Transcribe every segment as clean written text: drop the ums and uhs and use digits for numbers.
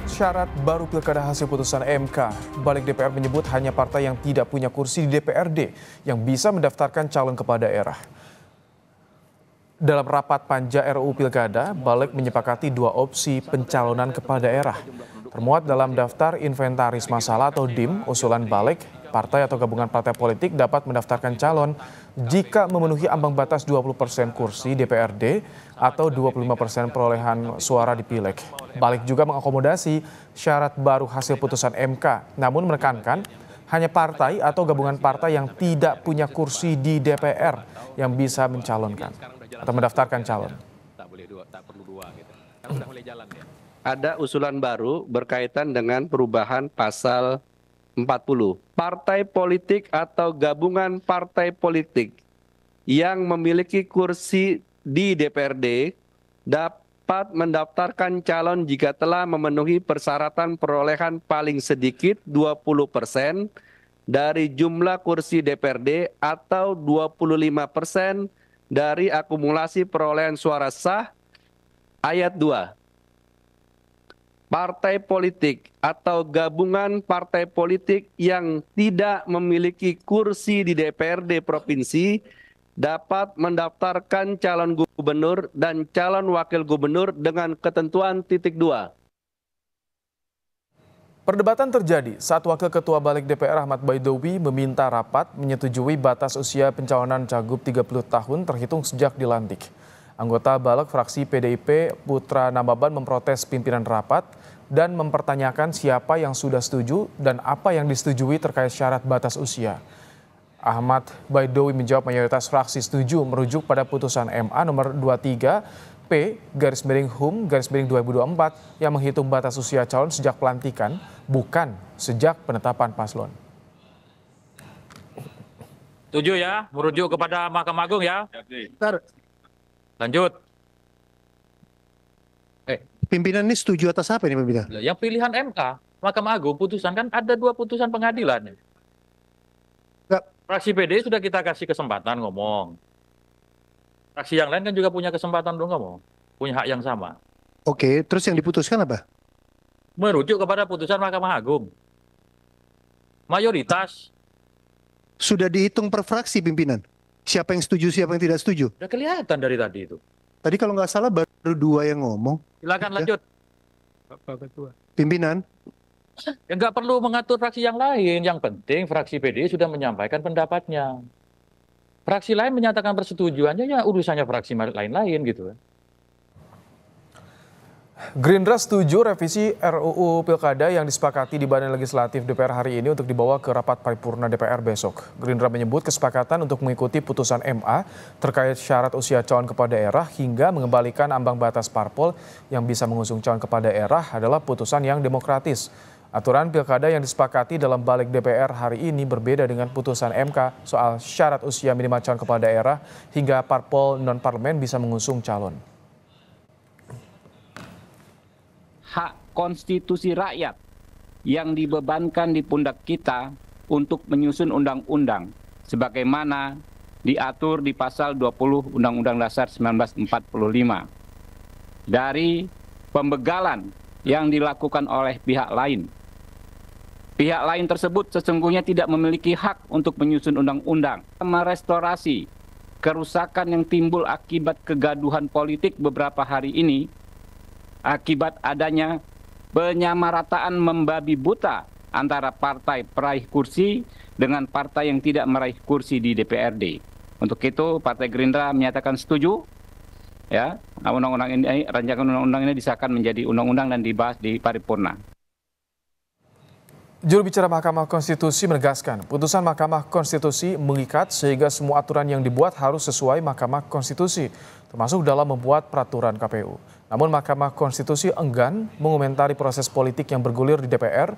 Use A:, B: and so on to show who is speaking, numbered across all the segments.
A: Syarat baru pilkada hasil putusan MK. Balik DPR menyebut hanya partai yang tidak punya kursi di DPRD yang bisa mendaftarkan calon kepala daerah. Dalam rapat panja RUU Pilkada, Balik menyepakati dua opsi pencalonan kepala daerah. Termuat dalam daftar inventaris masalah atau DIM, usulan Balik, partai atau gabungan partai politik dapat mendaftarkan calon jika memenuhi ambang batas 20% kursi DPRD atau 25% perolehan suara di Pileg. Balik juga mengakomodasi syarat baru hasil putusan MK, namun menekankan hanya partai atau gabungan partai yang tidak punya kursi di DPR yang bisa mencalonkan atau mendaftarkan calon.
B: Ada usulan baru berkaitan dengan perubahan pasal 40. Partai politik atau gabungan partai politik yang memiliki kursi di DPRD dapat mendaftarkan calon jika telah memenuhi persyaratan perolehan paling sedikit 20% dari jumlah kursi DPRD atau 25% dari akumulasi perolehan suara sah. Ayat 2. Partai politik atau gabungan partai politik yang tidak memiliki kursi di DPRD provinsi dapat mendaftarkan calon gubernur dan calon wakil gubernur dengan ketentuan titik 2.
A: Perdebatan terjadi saat Wakil Ketua Balik DPR Ahmad Baidowi meminta rapat menyetujui batas usia pencalonan cagup 30 tahun terhitung sejak dilantik. Anggota Balik fraksi PDIP Putra Nababan memprotes pimpinan rapat dan mempertanyakan siapa yang sudah setuju dan apa yang disetujui terkait syarat batas usia. Ahmad Baidowi menjawab mayoritas fraksi setuju merujuk pada putusan MA nomor 23 P/HUM/2024 yang menghitung batas usia calon sejak pelantikan, bukan sejak penetapan paslon.
C: Setuju ya, merujuk kepada Mahkamah Agung ya. Lanjut.
D: Pimpinan ini setuju atas apa ini pimpinan?
C: Yang pilihan MK, Mahkamah Agung putusan kan ada dua putusan pengadilan. Fraksi PD sudah kita kasih kesempatan ngomong. Fraksi yang lain kan juga punya kesempatan untuk ngomong. Punya hak yang sama.
D: Oke, terus yang diputuskan apa?
C: Merujuk kepada putusan Mahkamah Agung. Mayoritas.
D: Sudah dihitung per fraksi pimpinan? Siapa yang setuju, siapa yang tidak setuju?
C: Sudah kelihatan dari tadi itu.
D: Tadi kalau nggak salah baru dua yang ngomong.
C: Silakan lanjut.
E: Bapak Ketua.
D: Pimpinan?
C: Ya nggak perlu mengatur fraksi yang lain. Yang penting fraksi PD sudah menyampaikan pendapatnya. Fraksi lain menyatakan persetujuannya, ya urusannya fraksi lain-lain gitu.
A: Gerindra setuju revisi RUU Pilkada yang disepakati di Badan Legislatif DPR hari ini untuk dibawa ke rapat paripurna DPR besok. Gerindra menyebut kesepakatan untuk mengikuti putusan MA terkait syarat usia calon kepala daerah hingga mengembalikan ambang batas parpol yang bisa mengusung calon kepala daerah adalah putusan yang demokratis. Aturan pilkada yang disepakati dalam balik DPR hari ini berbeda dengan putusan MK soal syarat usia minimal calon kepala daerah hingga parpol non-parlemen bisa mengusung calon.
F: Hak konstitusi rakyat yang dibebankan di pundak kita untuk menyusun undang-undang sebagaimana diatur di pasal 20 Undang-Undang Dasar 1945. Dari pembegalan yang dilakukan oleh pihak lain. Pihak lain tersebut sesungguhnya tidak memiliki hak untuk menyusun undang-undang, merestorasi kerusakan yang timbul akibat kegaduhan politik beberapa hari ini akibat adanya penyamarataan membabi buta antara partai peraih kursi dengan partai yang tidak meraih kursi di DPRD. Untuk itu Partai Gerindra menyatakan setuju ya, undang-undang ini, rancangan undang-undang ini disahkan menjadi undang-undang dan dibahas di paripurna.
A: Juru bicara Mahkamah Konstitusi menegaskan, putusan Mahkamah Konstitusi mengikat sehingga semua aturan yang dibuat harus sesuai Mahkamah Konstitusi, termasuk dalam membuat peraturan KPU. Namun Mahkamah Konstitusi enggan mengomentari proses politik yang bergulir di DPR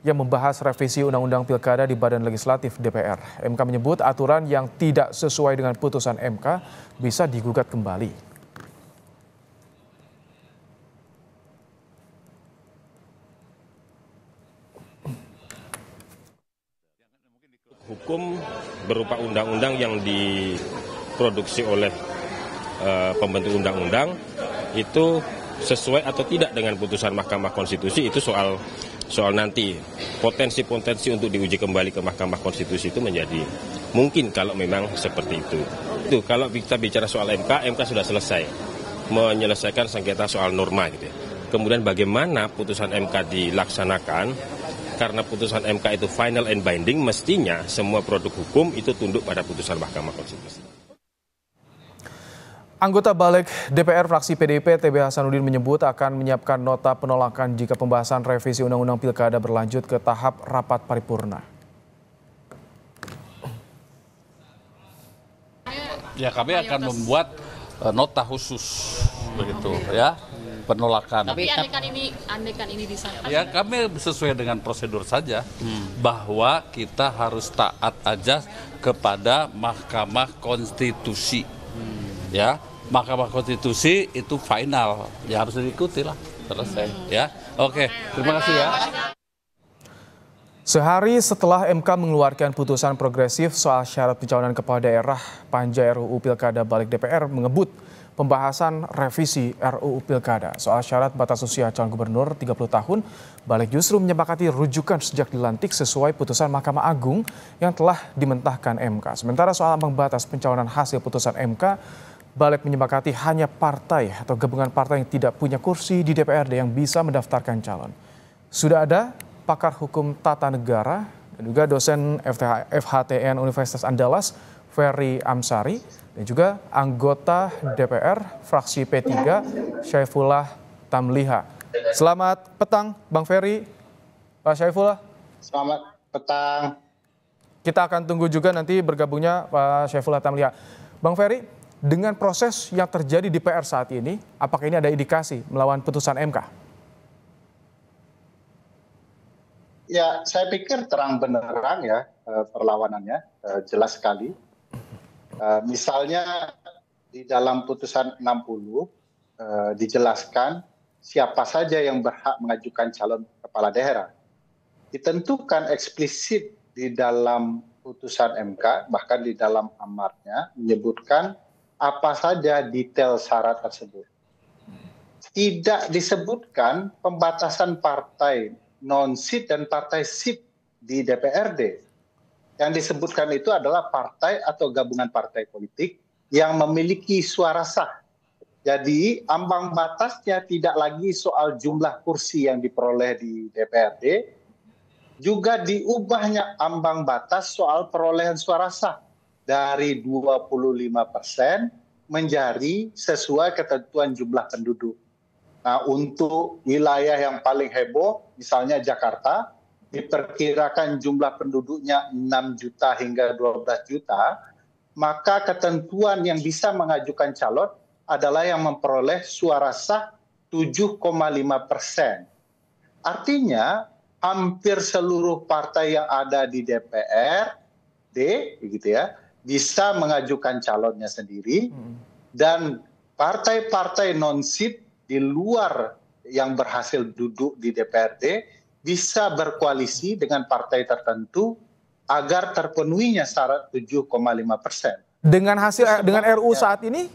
A: yang membahas revisi Undang-Undang Pilkada di Badan Legislatif DPR. MK menyebut aturan yang tidak sesuai dengan putusan MK bisa digugat kembali.
G: Hukum berupa undang-undang yang diproduksi oleh pembentuk undang-undang itu sesuai atau tidak dengan putusan Mahkamah Konstitusi itu soal nanti potensi-potensi untuk diuji kembali ke Mahkamah Konstitusi itu menjadi mungkin kalau memang seperti itu. Itu kalau kita bicara soal MK sudah selesai menyelesaikan sengketa soal norma gitu ya. Kemudian bagaimana putusan MK dilaksanakan, karena putusan MK itu final and binding, mestinya semua produk hukum itu tunduk pada putusan Mahkamah Konstitusi.
A: Anggota Balik DPR fraksi PDIP TB Hasanuddin menyebut akan menyiapkan nota penolakan jika pembahasan revisi Undang-Undang Pilkada berlanjut ke tahap rapat paripurna.
H: Ya, kami akan membuat nota khusus begitu ya, penolakan.
I: Tapi andaikan ini disahkan.
H: Ya, kami sesuai dengan prosedur saja bahwa kita harus taat aja kepada Mahkamah Konstitusi. Ya, Mahkamah Konstitusi itu final, ya harus diikuti lah, selesai. Ya, oke, terima kasih ya.
A: Sehari setelah MK mengeluarkan putusan progresif soal syarat pencalonan kepala daerah, Panja RUU Pilkada Balik DPR mengebut pembahasan revisi RUU Pilkada. Soal syarat batas usia calon gubernur 30 tahun, Balik justru menyepakati rujukan sejak dilantik sesuai putusan Mahkamah Agung yang telah dimentahkan MK. Sementara soal ambang batas pencalonan hasil putusan MK, Balik menyepakati hanya partai atau gabungan partai yang tidak punya kursi di DPRD yang bisa mendaftarkan calon. Sudah ada pakar hukum tata negara dan juga dosen FHTN Universitas Andalas, Ferry Amsari, dan juga anggota DPR fraksi P3, Syaifullah Tamliha. Selamat petang, Bang Ferry, Pak Syaifullah.
J: Selamat petang.
A: Kita akan tunggu juga nanti bergabungnya Pak Syaifullah Tamliha. Bang Ferry, dengan proses yang terjadi di PR saat ini, apakah ini ada indikasi melawan putusan MK?
J: Ya, saya pikir terang benerang ya perlawanannya, jelas sekali. Misalnya di dalam putusan 60 dijelaskan siapa saja yang berhak mengajukan calon kepala daerah. Ditentukan eksplisit di dalam putusan MK, bahkan di dalam amarnya menyebutkan apa saja detail syarat tersebut. Tidak disebutkan pembatasan partai non-sit dan partai sit di DPRD. Yang disebutkan itu adalah partai atau gabungan partai politik yang memiliki suara sah. Jadi ambang batasnya tidak lagi soal jumlah kursi yang diperoleh di DPRD, juga diubahnya ambang batas soal perolehan suara sah dari 25% menjadi sesuai ketentuan jumlah penduduk. Nah, untuk wilayah yang paling heboh, misalnya Jakarta, diperkirakan jumlah penduduknya 6 juta hingga 12 juta, maka ketentuan yang bisa mengajukan calon adalah yang memperoleh suara sah 7,5%. Artinya, hampir seluruh partai yang ada di DPRD, begitu ya, bisa mengajukan calonnya sendiri, dan partai-partai non-sit di luar yang berhasil duduk di DPRD bisa berkoalisi dengan partai tertentu agar terpenuhinya syarat 7,5%.
A: Dengan hasil dengan RUU saat ini?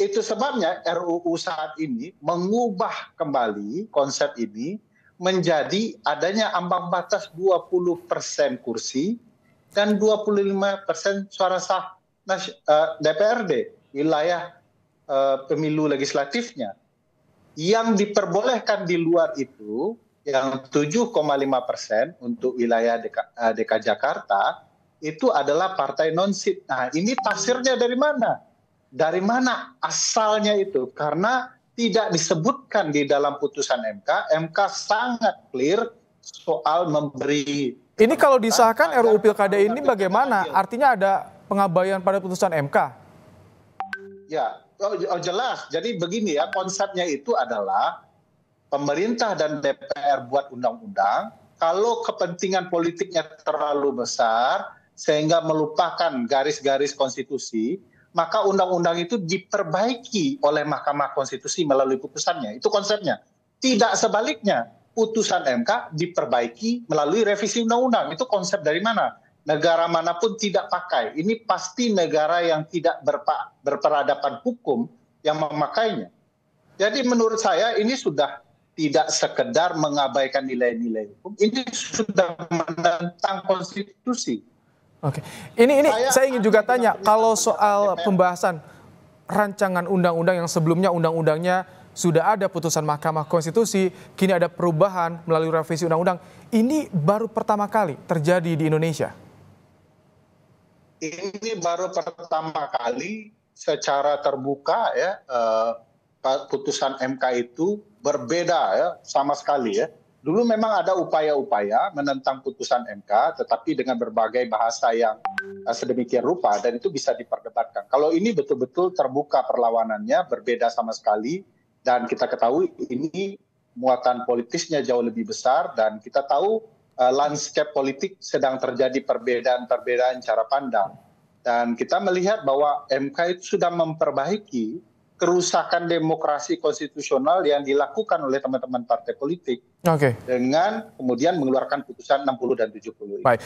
J: Itu sebabnya RUU saat ini mengubah kembali konsep ini menjadi adanya ambang batas 20% kursi dan 25% suara sah DPRD, wilayah pemilu legislatifnya. Yang diperbolehkan di luar itu, yang 7,5% untuk wilayah DKI Jakarta, itu adalah partai non-sit. Nah, ini tafsirnya dari mana? Dari mana asalnya itu? Karena tidak disebutkan di dalam putusan MK. MK sangat clear soal memberi.
A: Ini kalau disahkan RUU Pilkada ini bagaimana? Artinya ada pengabaian pada putusan MK?
J: Ya, jelas. Jadi begini ya, konsepnya itu adalah pemerintah dan DPR buat undang-undang, kalau kepentingan politiknya terlalu besar sehingga melupakan garis-garis konstitusi, maka undang-undang itu diperbaiki oleh Mahkamah Konstitusi melalui putusannya. Itu konsepnya. Tidak sebaliknya. Putusan MK diperbaiki melalui revisi undang-undang. Itu konsep dari mana? Negara manapun tidak pakai. Ini pasti negara yang tidak berperadaban hukum yang memakainya. Jadi menurut saya ini sudah tidak sekedar mengabaikan nilai-nilai hukum, ini sudah menentang konstitusi.
A: Oke, ini saya ingin juga tanya, kalau soal pembahasan rancangan undang-undang yang sebelumnya undang-undangnya sudah ada putusan Mahkamah Konstitusi, kini ada perubahan melalui revisi undang-undang, ini baru pertama kali terjadi di Indonesia?
J: Ini baru pertama kali secara terbuka ya, putusan MK itu berbeda ya, sama sekali ya. Dulu memang ada upaya-upaya menentang putusan MK, tetapi dengan berbagai bahasa yang sedemikian rupa, dan itu bisa diperdebatkan. Kalau ini betul-betul terbuka perlawanannya, berbeda sama sekali, dan kita ketahui ini muatan politisnya jauh lebih besar, dan kita tahu landscape politik sedang terjadi perbedaan-perbedaan cara pandang. Dan kita melihat bahwa MK itu sudah memperbaiki kerusakan demokrasi konstitusional yang dilakukan oleh teman-teman partai politik.
A: Oke.
J: Dengan kemudian mengeluarkan putusan 60 dan 70.
A: Baik.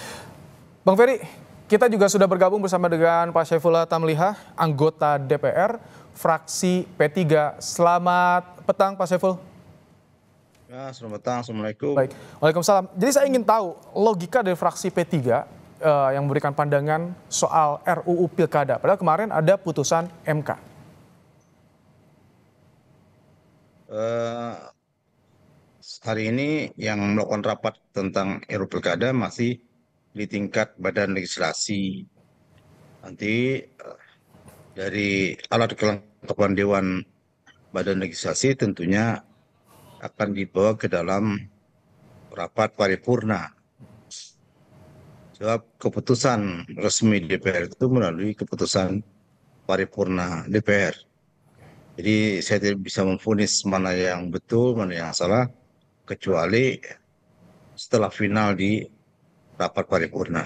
A: Bang Ferry, kita juga sudah bergabung bersama dengan Pak Syaifullah Tamliha, anggota DPR, fraksi P3. Selamat petang Pak Syaiful.
K: Ya, selamat petang. Assalamualaikum.
A: Baik. Waalaikumsalam. Jadi saya ingin tahu logika dari fraksi P3 yang memberikan pandangan soal RUU Pilkada. Padahal kemarin ada putusan MK.
K: Hari ini yang melakukan rapat tentang RUU Pilkada masih di tingkat badan legislasi. Nanti dari alat kelengkapan Dewan Badan Legislasi tentunya akan dibawa ke dalam rapat paripurna. Sebab keputusan resmi DPR itu melalui keputusan paripurna DPR. Jadi saya tidak bisa memvonis mana yang betul, mana yang salah, kecuali setelah final di rapat paripurna.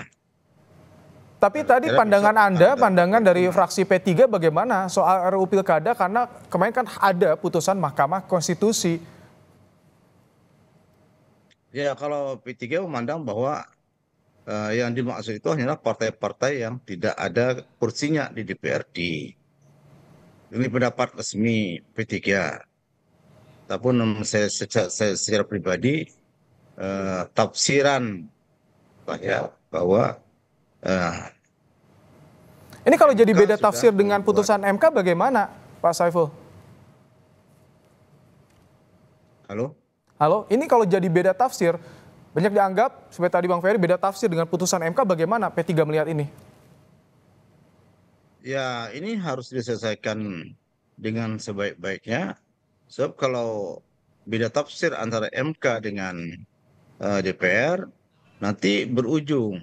A: Tapi tadi pandangan Anda, pandangan dari fraksi P3 bagaimana soal RUU Pilkada? Karena kemarin kan ada putusan Mahkamah Konstitusi.
K: Ya, kalau P3 memandang bahwa yang dimaksud itu hanyalah partai-partai yang tidak ada kursinya di DPRD. Ini pendapat resmi P3. Tapi saya secara pribadi tafsiran saya bahwa
A: ini kalau jadi beda tafsir dengan putusan MK bagaimana, Pak Saiful? Halo, ini kalau jadi beda tafsir, banyak dianggap seperti tadi Bang Ferry beda tafsir dengan putusan MK, bagaimana P3 melihat ini?
K: Ya, ini harus diselesaikan dengan sebaik-baiknya. Sebab kalau beda tafsir antara MK dengan DPR, nanti berujung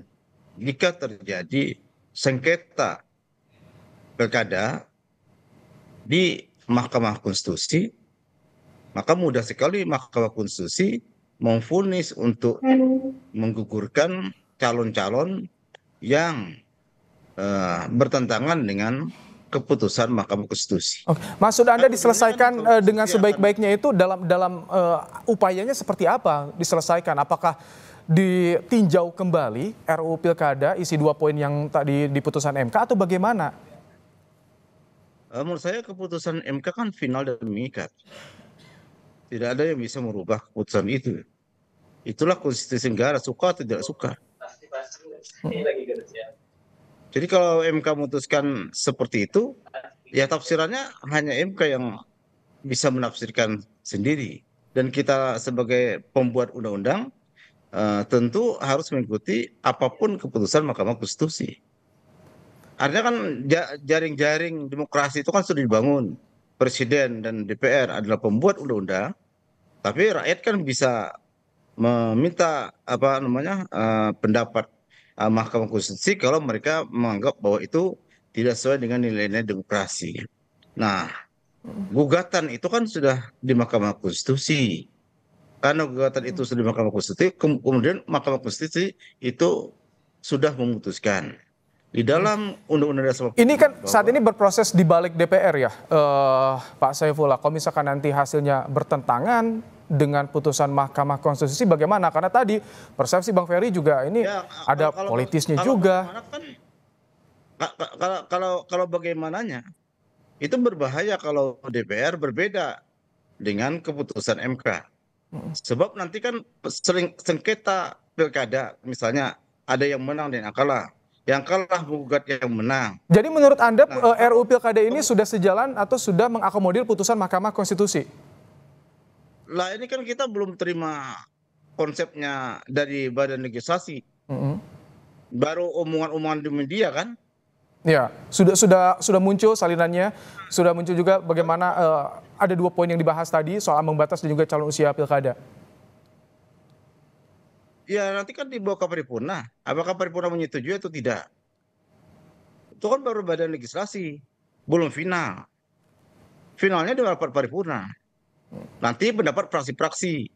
K: jika terjadi sengketa pilkada di Mahkamah Konstitusi, maka mudah sekali Mahkamah Konstitusi memvonis untuk menggugurkan calon-calon yang bertentangan dengan keputusan Mahkamah Konstitusi.
A: Oke. Maksud Anda diselesaikan dengan sebaik-baiknya itu dalam upayanya seperti apa diselesaikan? Apakah ditinjau kembali RUU Pilkada isi 2 poin yang tadi di putusan MK atau bagaimana?
K: Menurut saya keputusan MK kan final dan mengikat. Tidak ada yang bisa merubah keputusan itu. Itulah konstitusi negara, suka atau tidak suka. Jadi kalau MK memutuskan seperti itu, ya tafsirannya hanya MK yang bisa menafsirkan sendiri. Dan kita sebagai pembuat undang-undang tentu harus mengikuti apapun keputusan Mahkamah Konstitusi. Artinya kan jaring-jaring demokrasi itu kan sudah dibangun. Presiden dan DPR adalah pembuat undang-undang, tapi rakyat kan bisa meminta pendapat Mahkamah Konstitusi kalau mereka menganggap bahwa itu tidak sesuai dengan nilai-nilai demokrasi. Nah, gugatan itu kan sudah di Mahkamah Konstitusi. Karena gugatan itu sudah di Mahkamah Konstitusi, kemudian Mahkamah Konstitusi itu sudah memutuskan. Di dalam Undang-Undang Dasar.
A: Ini kan saat ini berproses di balik DPR ya, Pak Saifullah. Kalau misalkan nanti hasilnya bertentangan dengan putusan Mahkamah Konstitusi bagaimana? Karena tadi persepsi Bang Ferry juga ini ya, ada politisnya juga.
K: Kalau bagaimananya itu berbahaya kalau DPR berbeda dengan keputusan MK. Sebab nanti kan sering sengketa pilkada, misalnya ada yang menang dan yang kalah menggugat yang menang.
A: Jadi menurut Anda RUU Pilkada ini sudah sejalan atau sudah mengakomodir putusan Mahkamah Konstitusi?
K: Lah ini kan kita belum terima konsepnya dari Badan Legislasi. Baru omongan-omongan di media kan?
A: Ya, sudah muncul salinannya, sudah muncul juga bagaimana ada 2 poin yang dibahas tadi soal ambang batas dan juga calon usia pilkada.
K: Ya nanti kan dibawa ke paripurna. Apakah paripurna menyetujui atau tidak? Itu kan baru Badan Legislasi, belum final. Finalnya di rapat paripurna. Nanti pendapat fraksi-fraksi.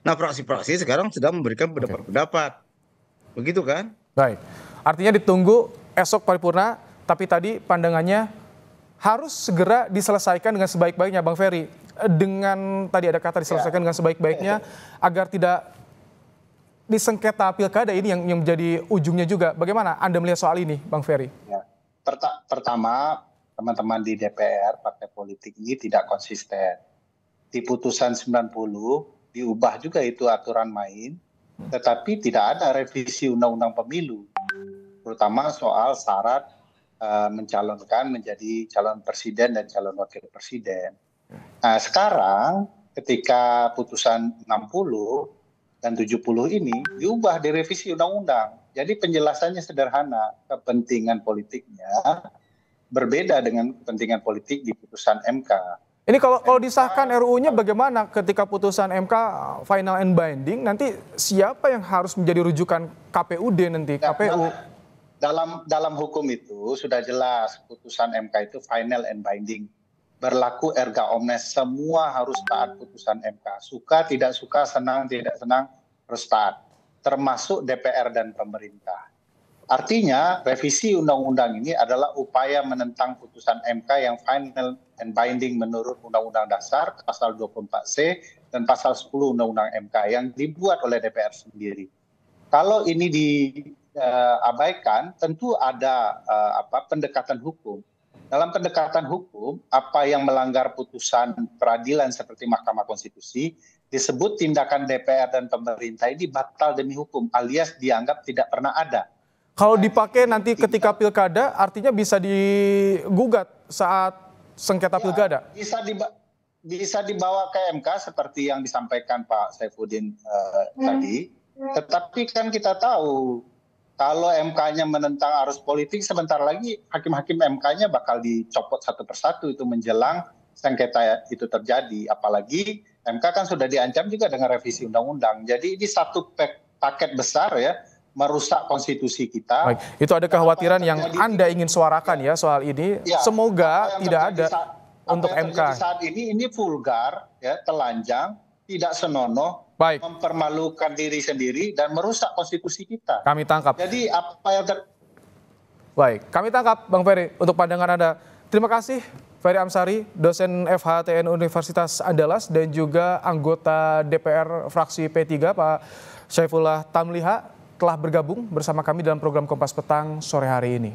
K: Nah fraksi-fraksi sekarang sedang memberikan pendapat-pendapat. Begitu kan?
A: Baik, artinya ditunggu esok paripurna, tapi tadi pandangannya harus segera diselesaikan dengan sebaik-baiknya, Bang Ferry. Dengan tadi ada kata diselesaikan dengan sebaik-baiknya agar tidak disengketa pilkada ini yang menjadi ujungnya juga. Bagaimana Anda melihat soal ini, Bang Ferry?
J: Ya. Pertama, teman-teman di DPR, partai politik ini tidak konsisten. Di putusan 90 diubah juga itu aturan main, tetapi tidak ada revisi undang-undang pemilu, terutama soal syarat mencalonkan menjadi calon presiden dan calon wakil presiden. Nah sekarang ketika putusan 60 dan 70 ini diubah, direvisi undang-undang. Jadi penjelasannya sederhana, kepentingan politiknya berbeda dengan kepentingan politik di putusan MK.
A: Ini kalau disahkan RUU-nya bagaimana ketika putusan MK final and binding, nanti siapa yang harus menjadi rujukan KPUD nanti, KPU?
J: Dalam hukum itu sudah jelas putusan MK itu final and binding. Berlaku erga omnes, semua harus taat putusan MK. Suka, tidak suka, senang, tidak senang, harus taat. Termasuk DPR dan pemerintah. Artinya revisi undang-undang ini adalah upaya menentang putusan MK yang final and binding menurut Undang-Undang Dasar pasal 24C dan pasal 10 Undang-Undang MK yang dibuat oleh DPR sendiri. Kalau ini diabaikan, tentu ada pendekatan hukum. Dalam pendekatan hukum, apa yang melanggar putusan peradilan seperti Mahkamah Konstitusi disebut tindakan DPR dan pemerintah ini batal demi hukum, alias dianggap tidak pernah ada.
A: Kalau dipakai nanti ketika pilkada, artinya bisa digugat saat sengketa pilkada?
J: Bisa dibawa ke MK seperti yang disampaikan Pak Saifuddin tadi. Tetapi kan kita tahu, kalau MK-nya menentang arus politik, sebentar lagi hakim-hakim MK-nya bakal dicopot satu persatu itu menjelang sengketa itu terjadi. Apalagi MK kan sudah diancam juga dengan revisi undang-undang. Jadi ini satu paket besar ya, merusak konstitusi kita.
A: Baik, itu ada kekhawatiran yang Anda ingin suarakan ya soal ini. Ya, semoga tidak ada untuk MK.
J: Saat ini vulgar, ya, telanjang, tidak senonoh,
A: baik,
J: mempermalukan diri sendiri dan merusak konstitusi kita.
A: Kami tangkap.
J: Jadi apa yang
A: Baik, kami tangkap Bang Ferry untuk pandangan Anda. Terima kasih Ferry Amsari, dosen FHTN Universitas Andalas dan juga anggota DPR fraksi P3 Pak Syaifullah Tamliha telah bergabung bersama kami dalam program Kompas Petang sore hari ini.